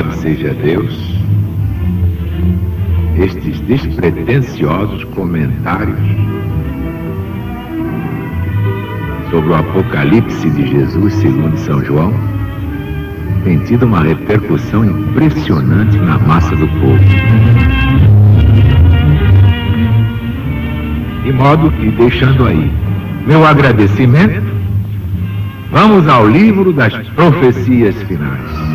Louvado seja Deus, estes despretensiosos comentários sobre o Apocalipse de Jesus segundo São João têm tido uma repercussão impressionante na massa do povo. De modo que, deixando aí meu agradecimento, vamos ao livro das profecias finais.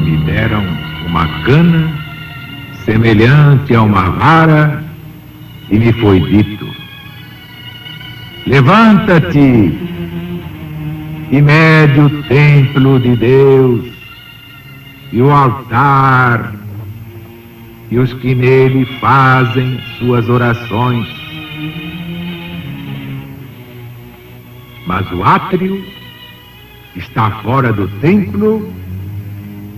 Me deram uma cana semelhante a uma vara, e me foi dito: levanta-te e mede o templo de Deus, e o altar, e os que nele fazem suas orações. Mas o átrio está fora do templo,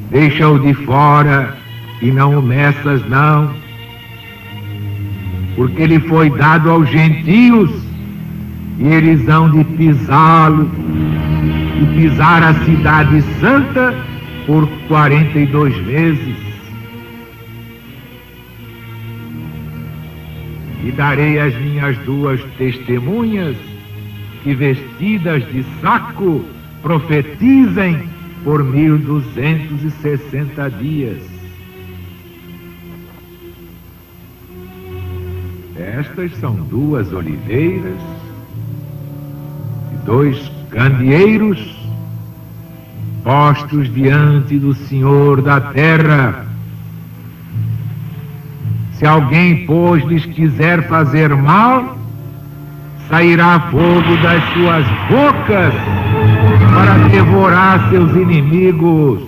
deixa-o de fora e não o meças, não, porque ele foi dado aos gentios, e eles hão de pisá-lo e pisar a cidade santa por 42 meses. E darei às minhas duas testemunhas que, vestidas de saco, profetizem por 1260 dias. Estas são duas oliveiras e dois candeeiros postos diante do Senhor da terra. Se alguém, pois, lhes quiser fazer mal, sairá fogo das suas bocas para devorar seus inimigos.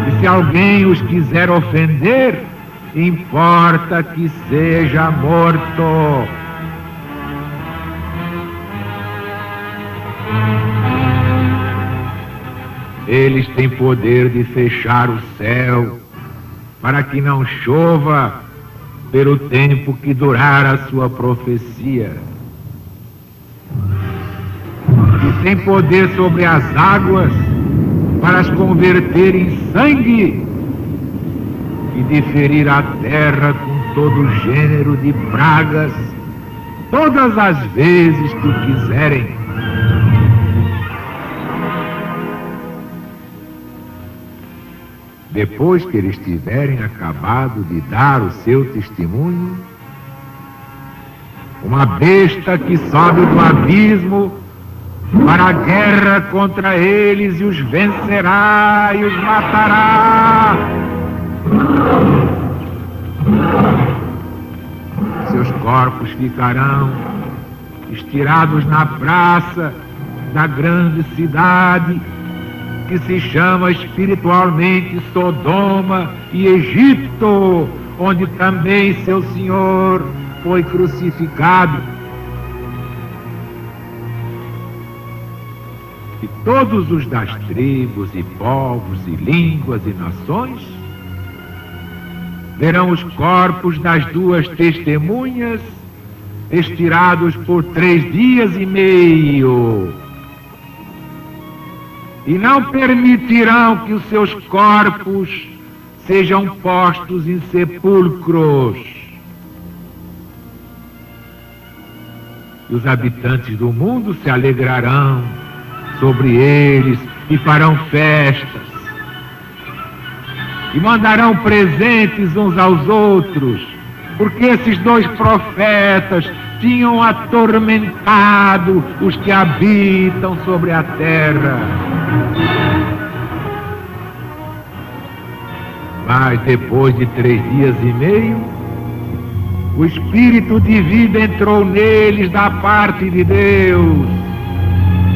E se alguém os quiser ofender, importa que seja morto. Eles têm poder de fechar o céu para que não chova pelo tempo que durar a sua profecia. E tem poder sobre as águas para as converter em sangue, e de ferir a terra com todo gênero de pragas, todas as vezes que o quiserem. Depois que eles tiverem acabado de dar o seu testemunho, uma besta que sobe do abismo para a guerra contra eles, e os vencerá e os matará. Seus corpos ficarão estirados na praça da grande cidade, que se chama espiritualmente Sodoma e Egito, onde também seu Senhor foi crucificado. E todos os das tribos e povos e línguas e nações verão os corpos das duas testemunhas estirados por 3 dias e meio, e não permitirão que os seus corpos sejam postos em sepulcros. E os habitantes do mundo se alegrarão sobre eles e farão festas, e mandarão presentes uns aos outros, porque esses 2 profetas tinham atormentado os que habitam sobre a terra. Mas depois de 3 dias e meio, o Espírito de vida entrou neles da parte de Deus,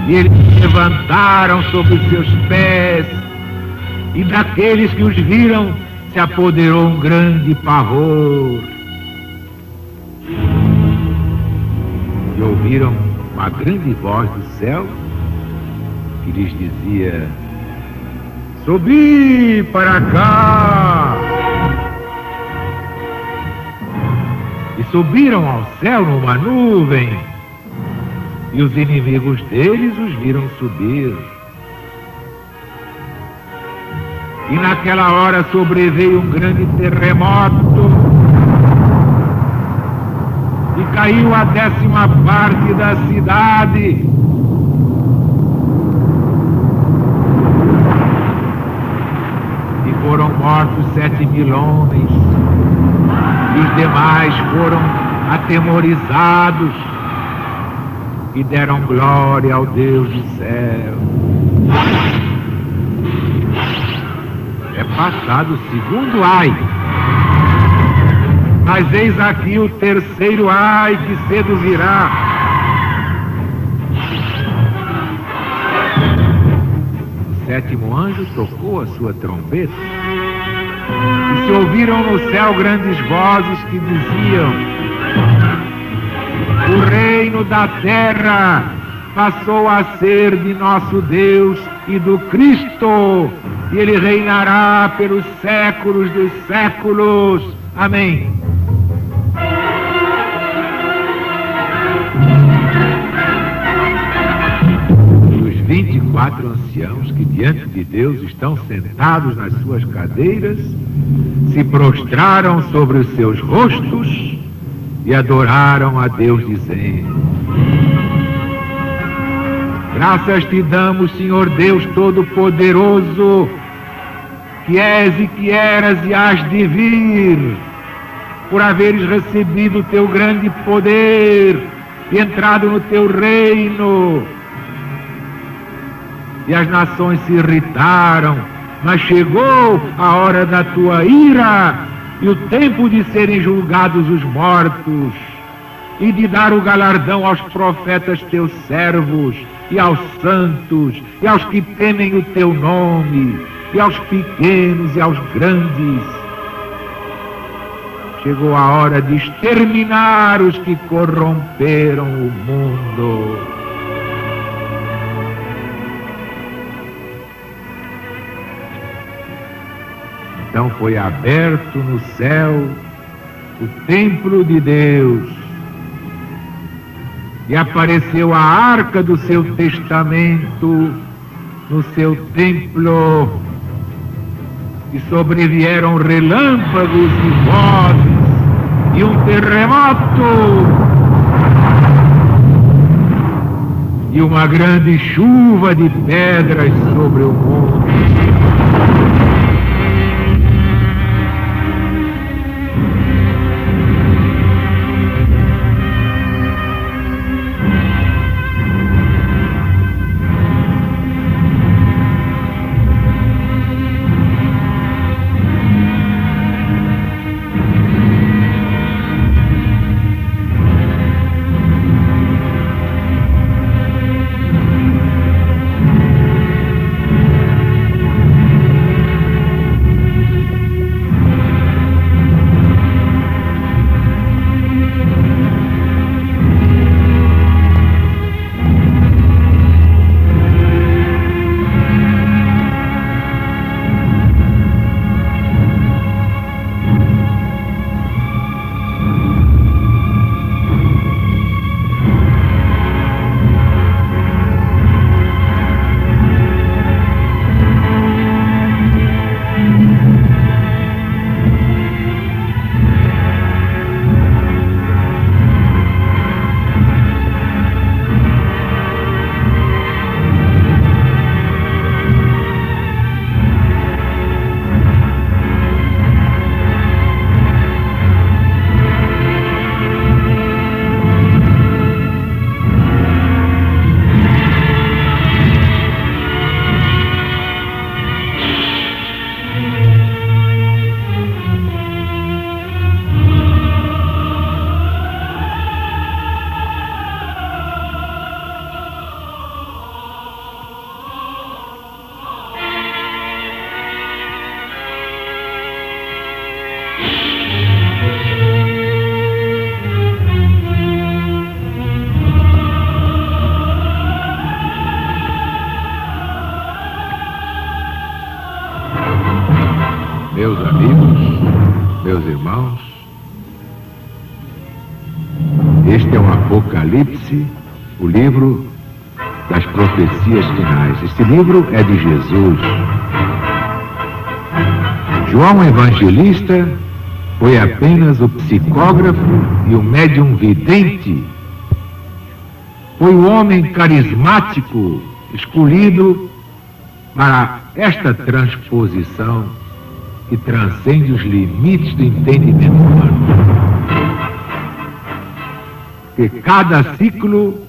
e eles se levantaram sobre os seus pés, e daqueles que os viram se apoderou um grande pavor. e ouviram uma grande voz do céu que lhes dizia: subi para cá! E subiram ao céu numa nuvem, e os inimigos deles os viram subir. E naquela hora sobreveio um grande terremoto, e caiu a 10ª parte da cidade. E foram mortos 7.000 homens, e os demais foram atemorizados e deram glória ao Deus do céu. É passado o segundo ai, mas eis aqui o terceiro ai que cedo virá. O 7º anjo tocou a sua trombeta, e se ouviram no céu grandes vozes que diziam: o reino da terra passou a ser de nosso Deus e do Cristo, e ele reinará pelos séculos dos séculos. Amém. Os 24 anciãos que diante de Deus estão sentados nas suas cadeiras se prostraram sobre os seus rostos e adoraram a Deus, dizendo: graças te damos, Senhor Deus Todo-Poderoso, que és e que eras e hás de vir, por haveres recebido o teu grande poder e entrado no teu reino. E as nações se irritaram, mas chegou a hora da tua ira e o tempo de serem julgados os mortos, e de dar o galardão aos profetas teus servos, e aos santos, e aos que temem o teu nome, e aos pequenos e aos grandes. Chegou a hora de exterminar os que corromperam o mundo. Então foi aberto no céu o templo de Deus, e apareceu a arca do seu testamento no seu templo, e sobrevieram relâmpagos e vozes, e um terremoto, e uma grande chuva de pedras sobre o mundo. Meus irmãos, este é o Apocalipse, o livro das profecias finais. Este livro é de Jesus. João Evangelista foi apenas o psicógrafo e o médium vidente. Foi o homem carismático escolhido para esta transposição que transcende os limites do entendimento humano. Porque cada ciclo,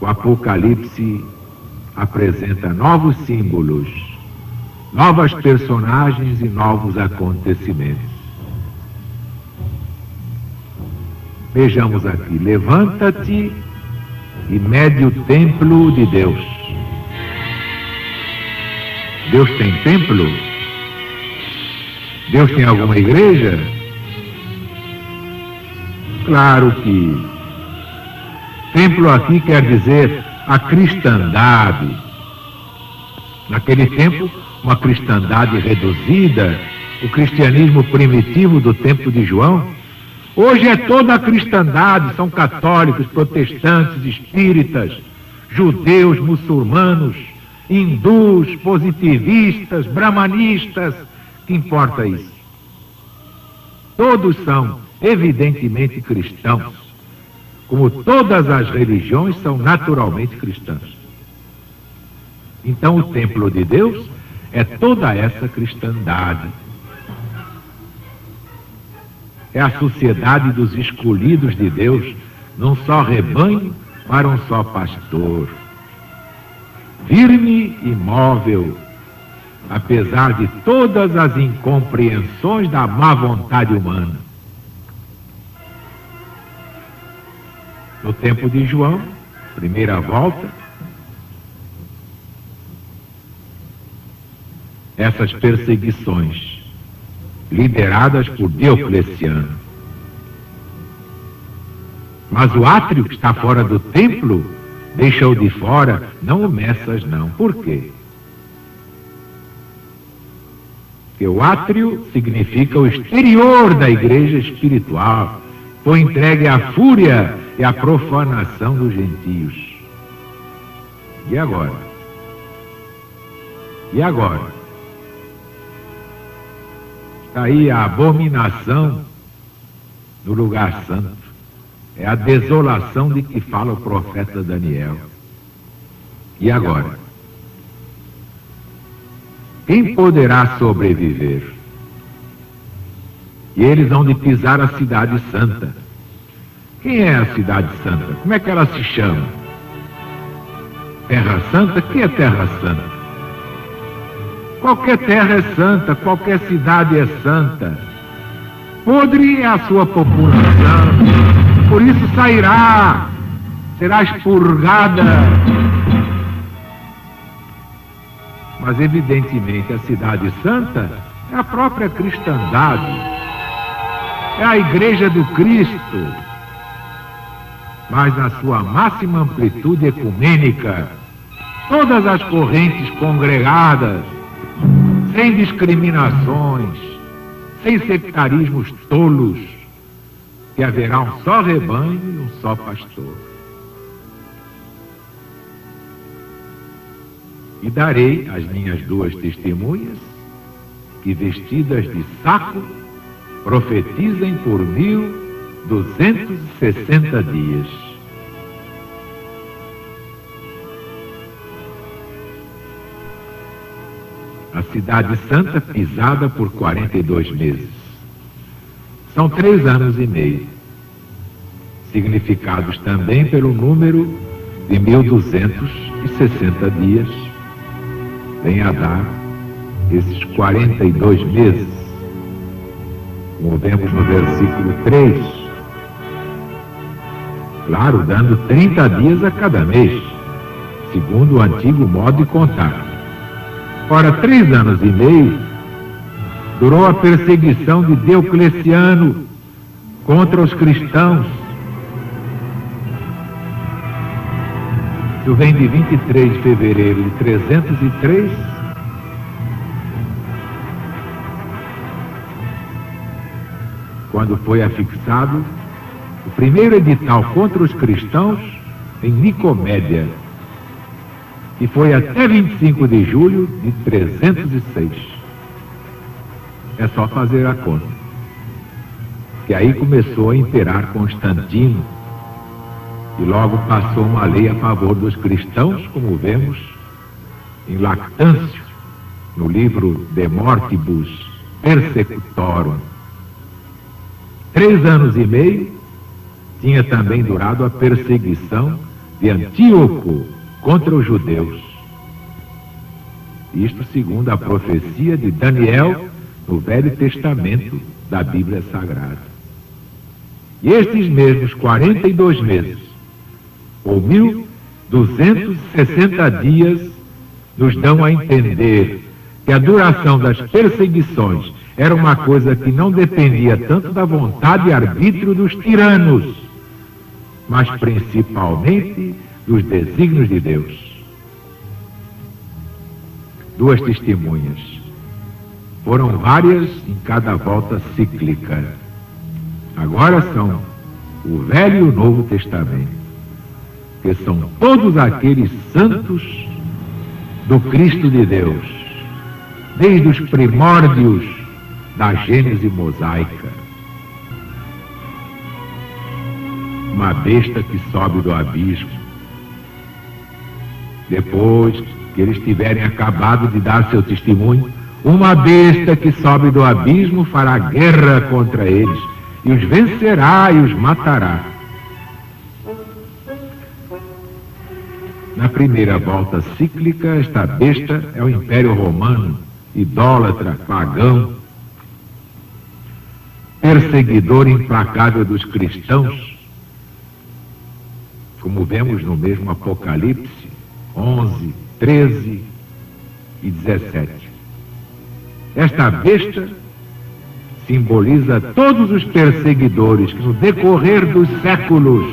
o Apocalipse apresenta novos símbolos, novas personagens e novos acontecimentos. Vejamos aqui: levanta-te e mede o templo de Deus. Deus tem templo? Deus tem alguma igreja? Claro que templo aqui quer dizer a cristandade. Naquele tempo, uma cristandade reduzida, o cristianismo primitivo do tempo de João. Hoje é toda a cristandade, são católicos, protestantes, espíritas, judeus, muçulmanos, hindus, positivistas, brahmanistas. Que importa isso? Todos são evidentemente cristãos, como todas as religiões são naturalmente cristãs. Então o templo de Deus é toda essa cristandade. É a sociedade dos escolhidos de Deus, num só rebanho para um só pastor. Firme e imóvel, apesar de todas as incompreensões da má vontade humana. No tempo de João, primeira volta, essas perseguições, lideradas por Diocleciano. Mas o átrio que está fora do templo, deixa-o de fora, não o meças não. Por quê? Porque o átrio significa o exterior da igreja espiritual, foi entregue à fúria e à profanação dos gentios. E agora? E agora? Está aí a abominação no lugar santo. É a desolação de que fala o profeta Daniel. E agora? Quem poderá sobreviver? E eles vão de pisar a cidade santa. Quem é a cidade santa? Como é que ela se chama? Terra Santa? O que é Terra Santa? Qualquer terra é santa, qualquer cidade é santa. Podre é a sua população, por isso sairá, será expurgada. Mas evidentemente a cidade santa é a própria cristandade, é a igreja do Cristo, mas na sua máxima amplitude ecumênica, todas as correntes congregadas, sem discriminações, sem sectarismos tolos, que haverá um só rebanho e um só pastor. E darei às minhas duas testemunhas, que vestidas de saco, profetizem por 1260 dias. A cidade santa pisada por 42 meses. São 3 anos e meio, significados também pelo número de 1260 dias, vem a dar esses 42 meses, como vemos no versículo 3, claro, dando 30 dias a cada mês, segundo o antigo modo de contar. Ora, 3 anos e meio durou a perseguição de Diocleciano contra os cristãos. Isso vem de 23 de fevereiro de 303 quando foi afixado o primeiro edital contra os cristãos em Nicomédia, que foi até 25 de julho de 306. É só fazer a conta. Que aí começou a imperar Constantino, e logo passou uma lei a favor dos cristãos, como vemos em Lactâncio, no livro De Mortibus Persecutorum. 3 anos e meio tinha também durado a perseguição de Antíoco contra os judeus. Isto segundo a profecia de Daniel no Velho Testamento da Bíblia Sagrada. E estes mesmos 42 meses, ou 1260 dias, nos dão a entender que a duração das perseguições era uma coisa que não dependia tanto da vontade e arbítrio dos tiranos, mas principalmente dos desígnios de Deus. 2 testemunhas. Foram várias em cada volta cíclica. Agora são o Velho e o Novo Testamento, que são todos aqueles santos do Cristo de Deus, desde os primórdios da Gênese mosaica. Uma besta que sobe do abismo. Depois que eles tiverem acabado de dar seu testemunho, uma besta que sobe do abismo fará guerra contra eles, e os vencerá e os matará. Na primeira volta cíclica, esta besta é o Império Romano, idólatra, pagão, perseguidor implacável dos cristãos, como vemos no mesmo Apocalipse 11, 13 e 17. Esta besta simboliza todos os perseguidores que no decorrer dos séculos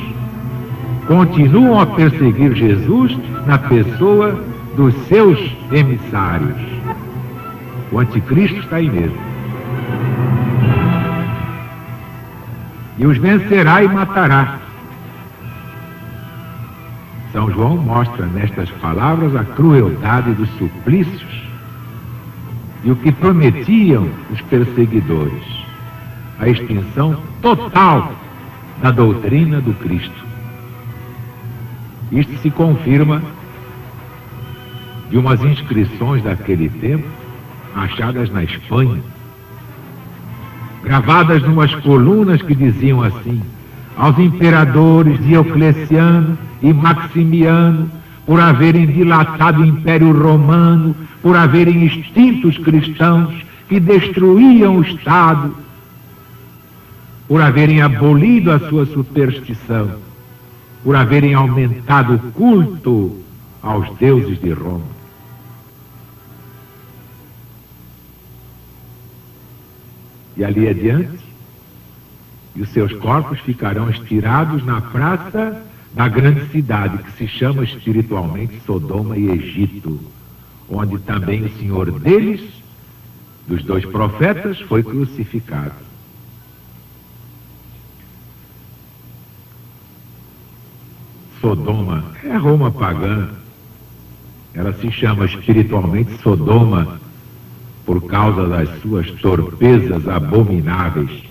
continuam a perseguir Jesus na pessoa dos seus emissários. O anticristo está aí mesmo. E os vencerá e matará. São João mostra nestas palavras a crueldade dos suplícios e o que prometiam os perseguidores: a extinção total da doutrina do Cristo. Isto se confirma de umas inscrições daquele tempo, achadas na Espanha, gravadas numas colunas que diziam assim: aos imperadores Diocleciano e Maximiano, por haverem dilatado o Império Romano, por haverem extinto os cristãos que destruíam o Estado, por haverem abolido a sua superstição, por haverem aumentado o culto aos deuses de Roma. E ali adiante, e os seus corpos ficarão estirados na praça da grande cidade, que se chama espiritualmente Sodoma e Egito, onde também o Senhor deles, dos 2 profetas, foi crucificado. Sodoma é Roma pagã. Ela se chama espiritualmente Sodoma por causa das suas torpezas abomináveis.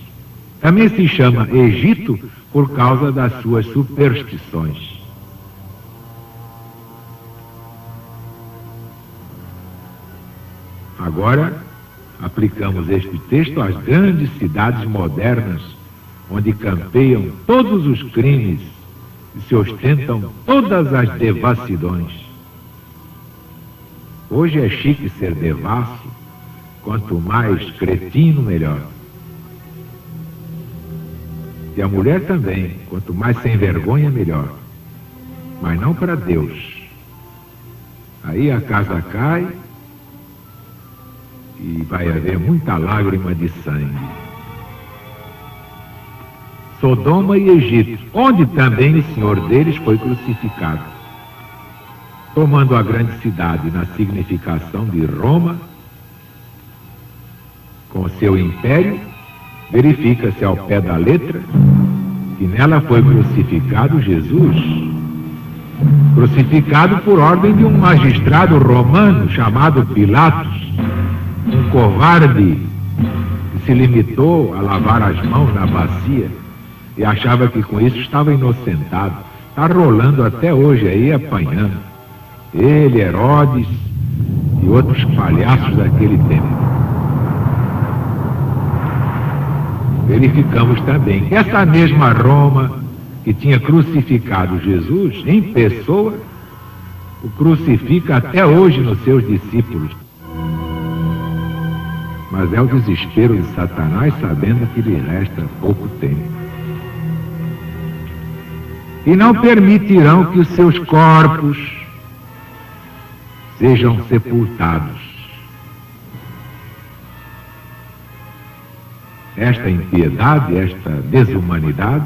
Também se chama Egito por causa das suas superstições. Agora, aplicamos este texto às grandes cidades modernas, onde campeiam todos os crimes e se ostentam todas as devassidões. Hoje é chique ser devasso, quanto mais cretino, melhor. E a mulher também, quanto mais sem vergonha, melhor. Mas não para Deus. Aí a casa cai e vai haver muita lágrima de sangue. Sodoma e Egito, onde também o Senhor deles foi crucificado, tomando a grande cidade na significação de Roma, com seu império, verifica-se ao pé da letra que nela foi crucificado Jesus, crucificado por ordem de um magistrado romano chamado Pilatos, um covarde que se limitou a lavar as mãos na bacia e achava que com isso estava inocentado. Está rolando até hoje aí, apanhando. Ele, Herodes e outros palhaços daquele tempo. Verificamos também que essa mesma Roma que tinha crucificado Jesus em pessoa, o crucifica até hoje nos seus discípulos. Mas é o desespero de Satanás, sabendo que lhe resta pouco tempo. E não permitirão que os seus corpos sejam sepultados. Esta impiedade, esta desumanidade,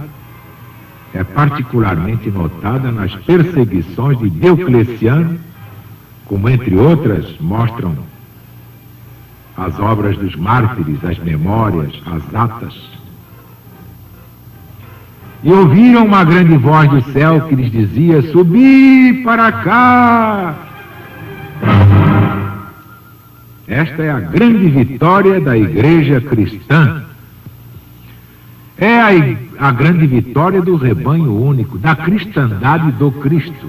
é particularmente notada nas perseguições de Diocleciano, como entre outras mostram as obras dos mártires, as memórias, as atas. E ouviram uma grande voz do céu que lhes dizia: subi para cá. Esta é a grande vitória da igreja cristã. É a grande vitória do rebanho único, da cristandade do Cristo.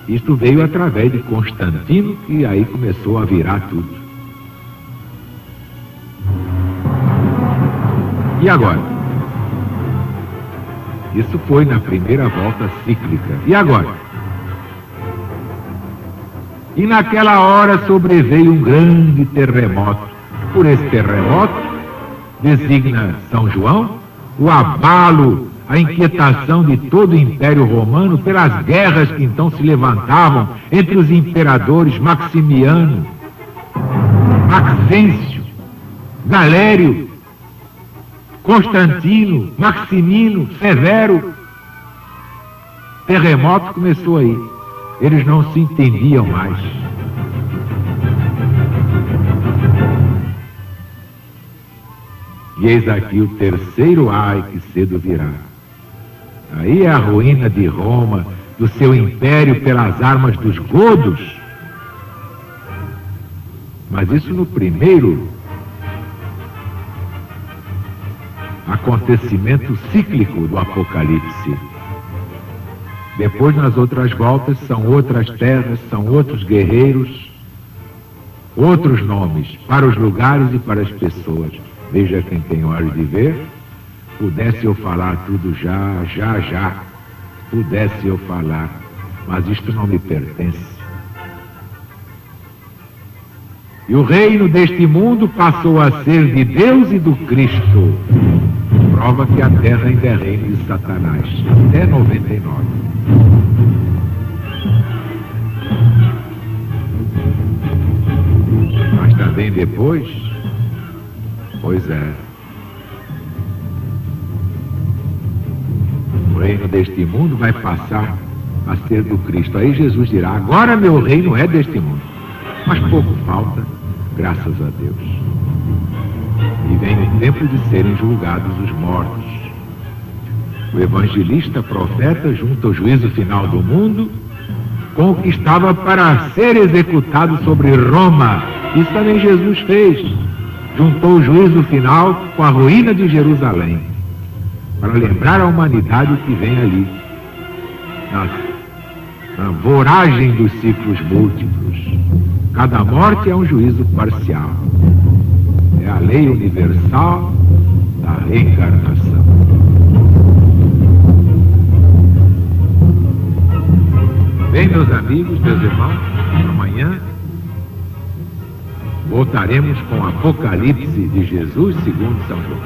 Isto veio através de Constantino, e aí começou a virar tudo. E agora? Isso foi na primeira volta cíclica. E agora? E naquela hora sobreveio um grande terremoto. Por esse terremoto, designa São João, o abalo, a inquietação de todo o Império Romano pelas guerras que então se levantavam entre os imperadores Maximiano, Maxêncio, Galério, Constantino, Maximino, Severo. Terremoto começou aí. Eles não se entendiam mais. E eis aqui o terceiro ai que cedo virá. Aí é a ruína de Roma, do seu império pelas armas dos godos. Mas isso no primeiro acontecimento cíclico do Apocalipse. Depois, nas outras voltas, são outras terras, são outros guerreiros, outros nomes para os lugares e para as pessoas. Veja quem tem olhos de ver. Pudesse eu falar tudo já. Pudesse eu falar, mas isto não me pertence. E o reino deste mundo passou a ser de Deus e do Cristo. Prova que a terra ainda é reino de Satanás, até 99. Mas também depois, pois é, o reino deste mundo vai passar a ser do Cristo. Aí Jesus dirá: agora meu reino é deste mundo. Mas pouco falta, graças a Deus. E vem o tempo de serem julgados os mortos. O evangelista profeta junta o juízo final do mundo com o que estava para ser executado sobre Roma. Isso também Jesus fez. Juntou o juízo final com a ruína de Jerusalém, para lembrar à humanidade o que vem ali, na voragem dos ciclos múltiplos. Cada morte é um juízo parcial. É a lei universal da reencarnação. Bem, meus amigos, meus irmãos, amanhã voltaremos com o Apocalipse de Jesus segundo São João.